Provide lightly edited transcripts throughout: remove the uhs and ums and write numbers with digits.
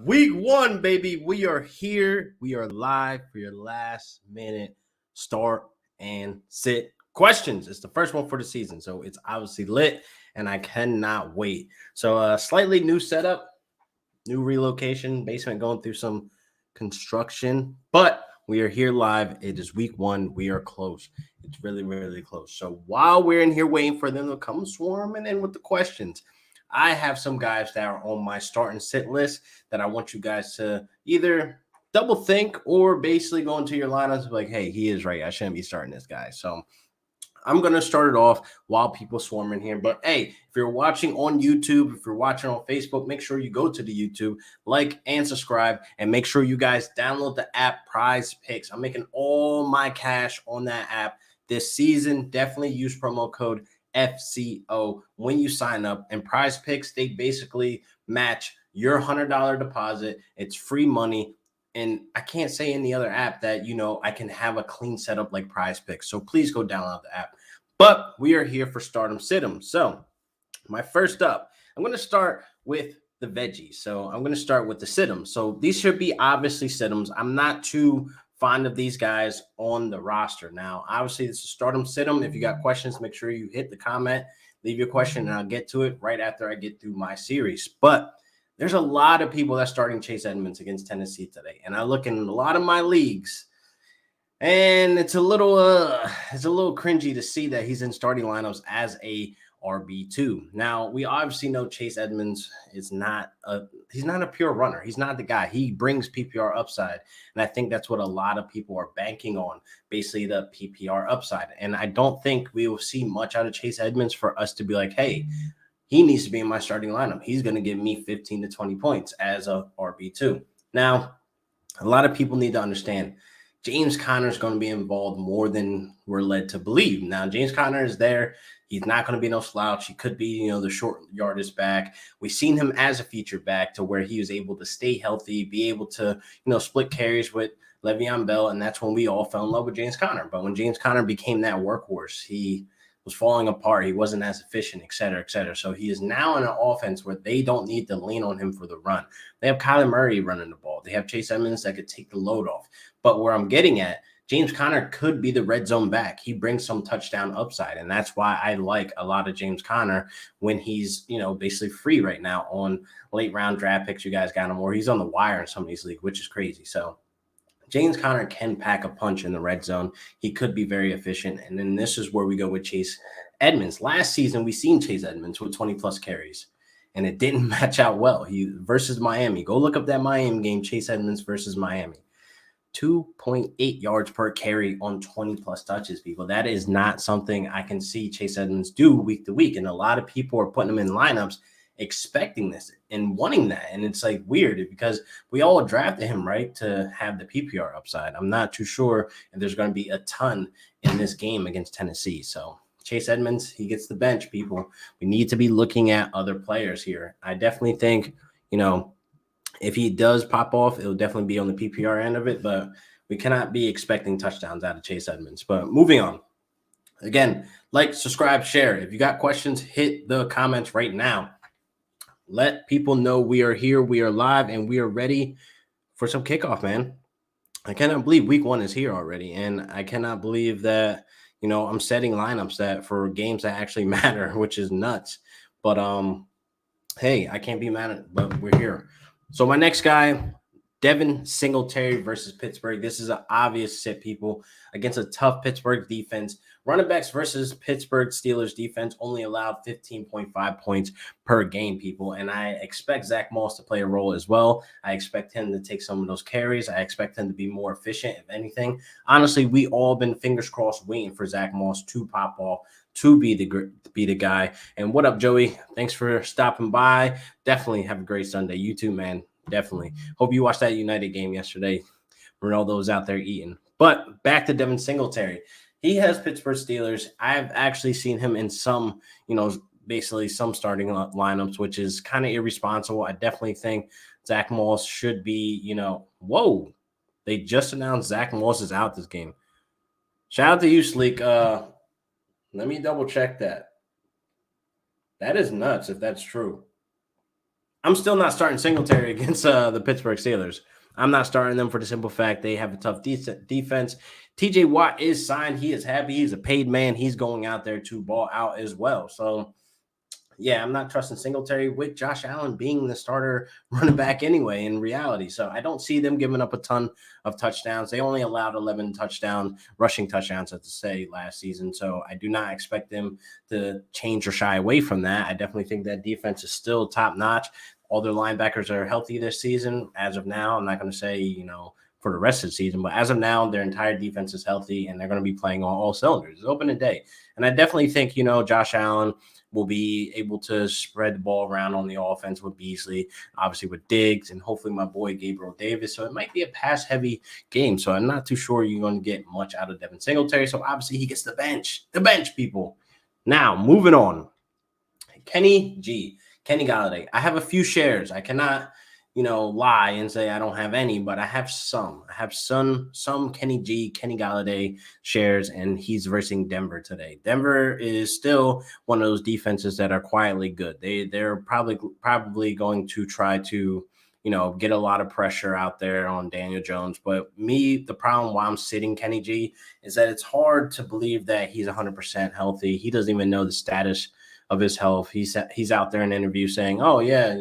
Week 1, baby. We are here. We are live for your last minute start and sit questions. It's the first one for the season, so it's obviously lit, and I cannot wait. So, slightly new setup, new relocation, basement going through some construction, but we are here live. It is week 1. We are close. It's really, really close. So, while we're in here waiting for them to come swarming in with the questions, I have some guys that are on my start and sit list that I want you guys to either double think or basically go into your lineups and be like, hey, he is right. I shouldn't be starting this guy. So I'm going to start it off while people swarm in here. But hey, if you're watching on YouTube, if you're watching on Facebook, make sure you go to the YouTube, like and subscribe, and make sure you guys download the app Prize Picks. I'm making all my cash on that app this season. Definitely use promo code FCO when you sign up. And Prize Picks, they basically match your $100 deposit. It's free money. And I can't say any other app that, I can have a clean setup like Prize Picks. So please go download the app. But we are here for Stardom Situm. So my first up, I'm going to start with the veggies. So I'm going to start with the Situms. So these should be obviously Situms. I'm not too fond of these guys on the roster. Now, obviously, this is Stardom Situm. If you got questions, make sure you hit the comment, leave your question, and I'll get to it right after I get through my series. But there's a lot of people that's starting Chase Edmonds against Tennessee today. And I look in a lot of my leagues, and it's a little cringy to see that he's in starting lineups as a RB2. Now, we obviously know Chase Edmonds is he's not a pure runner. He's not the guy. He brings PPR upside. And I think that's what a lot of people are banking on, basically the PPR upside. And I don't think we will see much out of Chase Edmonds for us to be like, hey, he needs to be in my starting lineup. He's going to give me 15 to 20 points as a RB2. Now, a lot of people need to understand James Conner is going to be involved more than we're led to believe. Now, James Conner is there. He's not going to be no slouch. He could be, the short yardage back. We've seen him as a feature back to where he was able to stay healthy, be able to, split carries with Le'Veon Bell, and that's when we all fell in love with James Conner. But when James Conner became that workhorse, he was falling apart. He wasn't as efficient, et cetera, et cetera. So he is now in an offense where they don't need to lean on him for the run. They have Kyler Murray running the ball. They have Chase Edmonds that could take the load off. But where I'm getting at, James Conner could be the red zone back. He brings some touchdown upside, and that's why I like a lot of James Conner when he's, basically free right now on late round draft picks. You guys got him, or he's on the wire in some of these leagues, which is crazy. So James Conner can pack a punch in the red zone. He could be very efficient. And then this is where we go with Chase Edmonds. Last season, we seen Chase Edmonds with 20-plus carries, and it didn't match out well. He versus Miami. Go look up that Miami game, Chase Edmonds versus Miami. 2.8 yards per carry on 20-plus touches, people. That is not something I can see Chase Edmonds do week to week. And a lot of people are putting him in lineups expecting this and wanting that. And it's like weird because we all drafted him, right, to have the PPR upside. I'm not too sure if there's going to be a ton in this game against Tennessee. So Chase Edmonds, he gets the bench, people. We need to be looking at other players here. I definitely think, if he does pop off, it'll definitely be on the PPR end of it, but we cannot be expecting touchdowns out of Chase Edmonds. But moving on. Again, like, subscribe, share. If you got questions, hit the comments right now. Let people know we are here, we are live, and we are ready for some kickoff, man. I cannot believe week 1 is here already, and I cannot believe that, I'm setting lineups that for games that actually matter, which is nuts. But, hey, I can't be mad at it, but we're here. So my next guy, Devin Singletary versus Pittsburgh. This is an obvious sit, people, against a tough Pittsburgh defense. Running backs versus Pittsburgh Steelers defense only allowed 15.5 points per game, people. And I expect Zach Moss to play a role as well. I expect him to take some of those carries. I expect him to be more efficient, if anything. Honestly, we all been fingers crossed waiting for Zach Moss to pop off, to be the guy. And what up, Joey? Thanks for stopping by. Definitely have a great Sunday. You too, man. Definitely. Hope you watched that United game yesterday. Ronaldo was out there eating. But back to Devin Singletary. He has Pittsburgh Steelers. I've actually seen him in some, basically some starting lineups, which is kind of irresponsible. I definitely think Zach Moss should be, whoa. They just announced Zach Moss is out this game. Shout out to you, Sleek. Let me double check that. That is nuts if that's true. I'm still not starting Singletary against the Pittsburgh Steelers. I'm not starting them for the simple fact they have a tough defense. TJ Watt is signed. He is happy. He's a paid man. He's going out there to ball out as well. So, yeah, I'm not trusting Singletary with Josh Allen being the starter running back anyway in reality. So I don't see them giving up a ton of touchdowns. They only allowed 11 rushing touchdowns, to say, last season. So I do not expect them to change or shy away from that. I definitely think that defense is still top notch. All their linebackers are healthy this season. As of now, I'm not going to say, for the rest of the season, but as of now, their entire defense is healthy and they're going to be playing on all cylinders. It's open day. And I definitely think, Josh Allen will be able to spread the ball around on the offense with Beasley, obviously with Diggs, and hopefully my boy Gabriel Davis. So it might be a pass-heavy game. So I'm not too sure you're going to get much out of Devin Singletary. So obviously he gets the bench, people. Now, moving on. Kenny Galladay. I have a few shares. I cannot, lie and say I don't have any, but I have some. I have some Kenny Galladay shares, and he's versing Denver today. Denver is still one of those defenses that are quietly good. They're probably going to try to, get a lot of pressure out there on Daniel Jones. But the problem why I'm sitting Kenny G is that it's hard to believe that he's 100% healthy. He doesn't even know the status of his health. He's out there in an interview saying, "Oh yeah,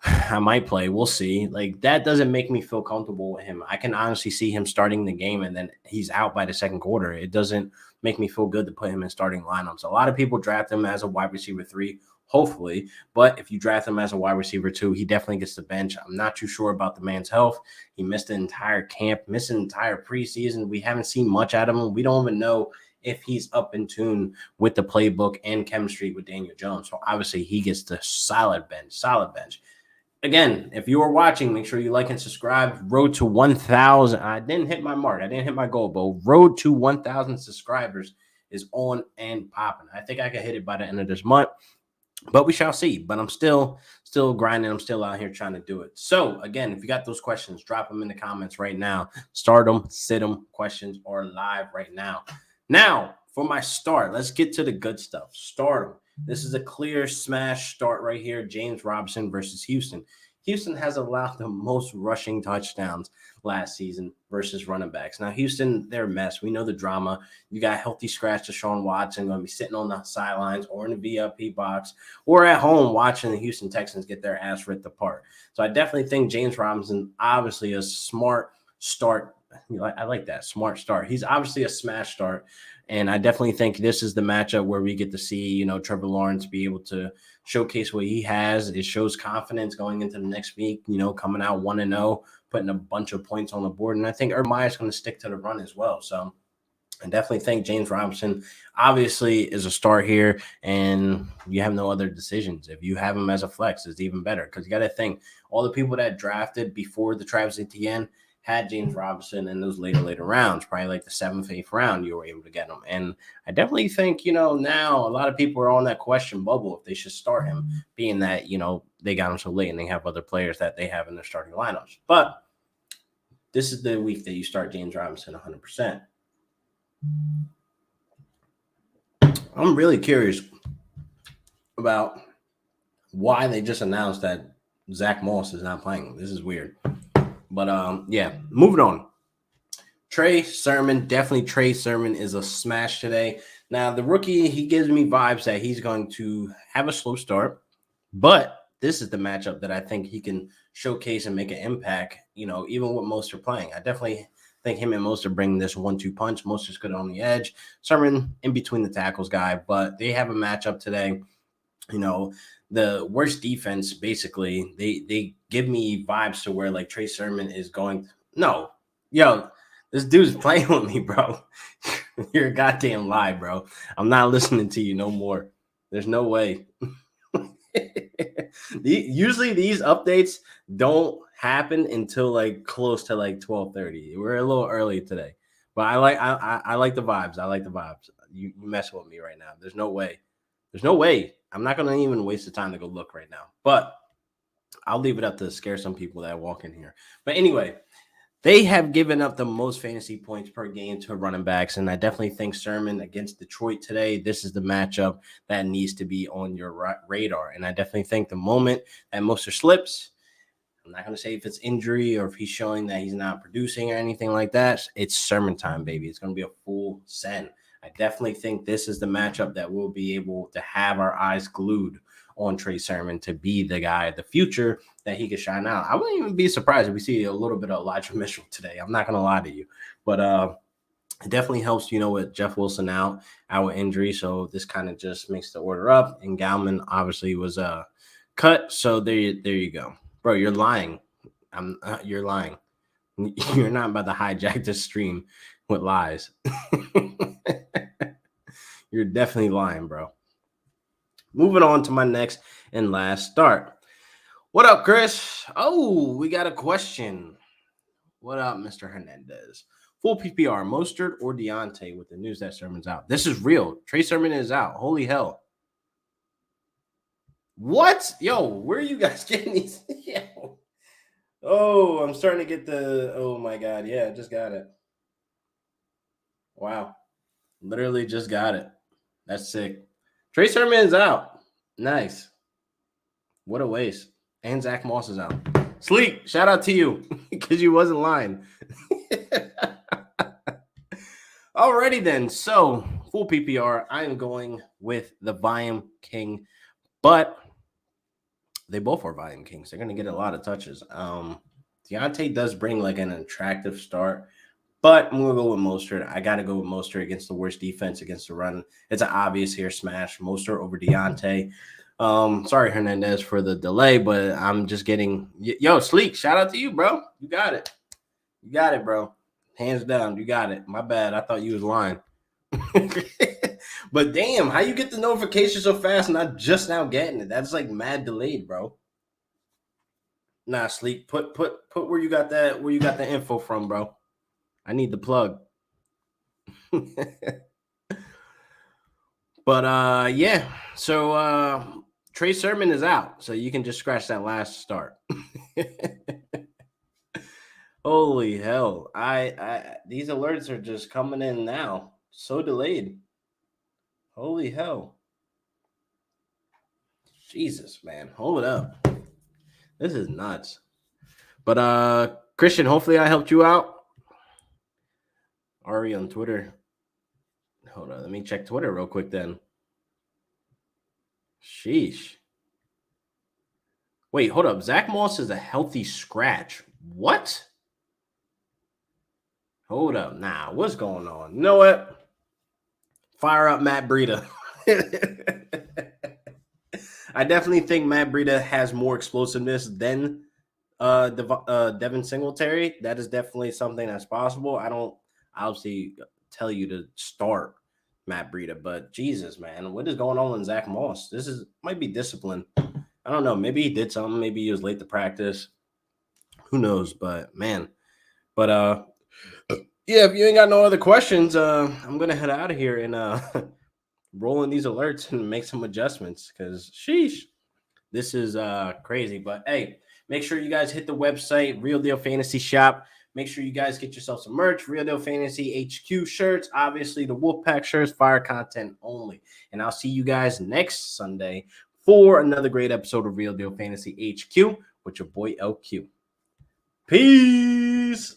I might play. We'll see." Like, that doesn't make me feel comfortable with him. I can honestly see him starting the game and then he's out by the second quarter. It doesn't make me feel good to put him in starting lineups. A lot of people draft him as a wide receiver 3, hopefully. But if you draft him as a wide receiver 2, he definitely gets the bench. I'm not too sure about the man's health. He missed the entire camp, missed an entire preseason. We haven't seen much out of him. We don't even know if he's up in tune with the playbook and chemistry with Daniel Jones. So obviously he gets the solid bench. Again, if you are watching, make sure you like and subscribe. Road to 1,000. I didn't hit my mark. I didn't hit my goal, but road to 1,000 subscribers is on and popping. I think I can hit it by the end of this month, but we shall see. But I'm still grinding. I'm still out here trying to do it. So again, if you got those questions, drop them in the comments right now. Start them, sit them. Questions are live right now. Now, for my start, let's get to the good stuff. Start them. This is a clear smash start right here. James Robinson versus Houston. Houston has allowed the most rushing touchdowns last season versus running backs. Now, Houston, they're a mess. We know the drama. You got healthy scratch Deshaun Watson going to be sitting on the sidelines or in the VIP box or at home watching the Houston Texans get their ass ripped apart. So I definitely think James Robinson, obviously a smart start. I like that, smart start. He's obviously a smash start. And I definitely think this is the matchup where we get to see, Trevor Lawrence be able to showcase what he has. It shows confidence going into the next week, coming out 1-0, putting a bunch of points on the board. And I think Urban Meyer's going to stick to the run as well. So I definitely think James Robinson obviously is a start here, and you have no other decisions. If you have him as a flex, it's even better because you got to think all the people that drafted before the Travis Etienne had James Robinson in those later rounds, probably like the 7th, 8th round, you were able to get him. And I definitely think, now a lot of people are on that question bubble if they should start him, being that, they got him so late and they have other players that they have in their starting lineups. But this is the week that you start James Robinson 100%. I'm really curious about why they just announced that Zach Moss is not playing. This is weird. But, yeah, moving on. Trey Sermon, definitely Trey Sermon is a smash today. Now, the rookie, he gives me vibes that he's going to have a slow start, but this is the matchup that I think he can showcase and make an impact, even with Mostert playing. I definitely think him and Mostert bring this 1-2 punch. Mostert's good on the edge. Sermon in between the tackles guy, but they have a matchup today. The worst defense, basically, they give me vibes to where, like, Trey Sermon is going. No, this dude's playing with me, bro. You're a goddamn lie, bro. I'm not listening to you no more. There's no way. Usually these updates don't happen until like close to like 12:30. We're a little early today, but I like the vibes. I like the vibes. You mess with me right now. There's no way. I'm not gonna even waste the time to go look right now. But I'll leave it up to scare some people that walk in here. But anyway, They have given up the most fantasy points per game to running backs, and I definitely think Sermon against Detroit today, this is the matchup that needs to be on your radar. And I definitely think the moment that Mostert slips, I'm not going to say if it's injury or if he's showing that he's not producing or anything like that, it's Sermon time, baby. It's going to be a full send. I definitely think this is the matchup that we'll be able to have our eyes glued on Trey Sermon to be the guy of the future that he could shine out. I wouldn't even be surprised if we see a little bit of Elijah Mitchell today. I'm not going to lie to you. But it definitely helps, with Jeff Wilson out with injury. So this kind of just makes the order up. And Gallman obviously was cut. So there you go. Bro, you're lying. You're lying. You're not about to hijack this stream with lies. You're definitely lying, bro. Moving on to my next and last start. What up, Chris? Oh, we got a question. What up, Mr. Hernandez? Full PPR, Mostert or Deontay with the news that Sermon's out. This is real. Trey Sermon is out. Holy hell. What? Yo, where are you guys getting these? Yo. Oh, I'm starting to get oh my God. Yeah, I just got it. Wow. Literally just got it. That's sick. Trey Sermon is out. Nice. What a waste. And Zach Moss is out. Sleep. Shout out to you because you wasn't lying. Alrighty then. So, full PPR. I am going with the Volume King, but they both are Volume Kings. They're going to get a lot of touches. Deontay does bring like an attractive start, but I'm going to go with Mostert. I got to go with Mostert against the worst defense against the run. It's an obvious here smash. Mostert over Deontay. Sorry, Hernandez, for the delay, but I'm just getting Sleek. Shout out to you, bro. You got it. You got it, bro. Hands down. You got it. My bad. I thought you was lying. But damn, how you get the notification so fast and not just now getting it? That's like mad delayed, bro. Nah, Sleek. Put where you got the info from, bro. I need the plug. But yeah. So Trey Sermon is out, so you can just scratch that last start. Holy hell. I these alerts are just coming in now. So delayed. Holy hell. Jesus, man. Hold it up. This is nuts. But Christian, hopefully I helped you out. Ari on Twitter. Hold on, let me check Twitter real quick then. Sheesh. Wait, hold up. Zach Moss is a healthy scratch. What? Hold up. Nah, what's going on? You know what? Fire up Matt Breida. I definitely think Matt Breida has more explosiveness than Devin Singletary. That is definitely something that's possible. I don't obviously tell you to start Matt Breida, but Jesus, man, what is going on with Zach Moss? Might be discipline. I don't know. Maybe he did something. Maybe he was late to practice. Who knows? But man, yeah, if you ain't got no other questions, I'm gonna head out of here and roll in these alerts and make some adjustments because sheesh, this is crazy. But hey, make sure you guys hit the website, Real Deal Fantasy Shop. Make sure you guys get yourself some merch, Real Deal Fantasy HQ shirts, obviously the Wolfpack shirts, fire content only. And I'll see you guys next Sunday for another great episode of Real Deal Fantasy HQ with your boy LQ. Peace.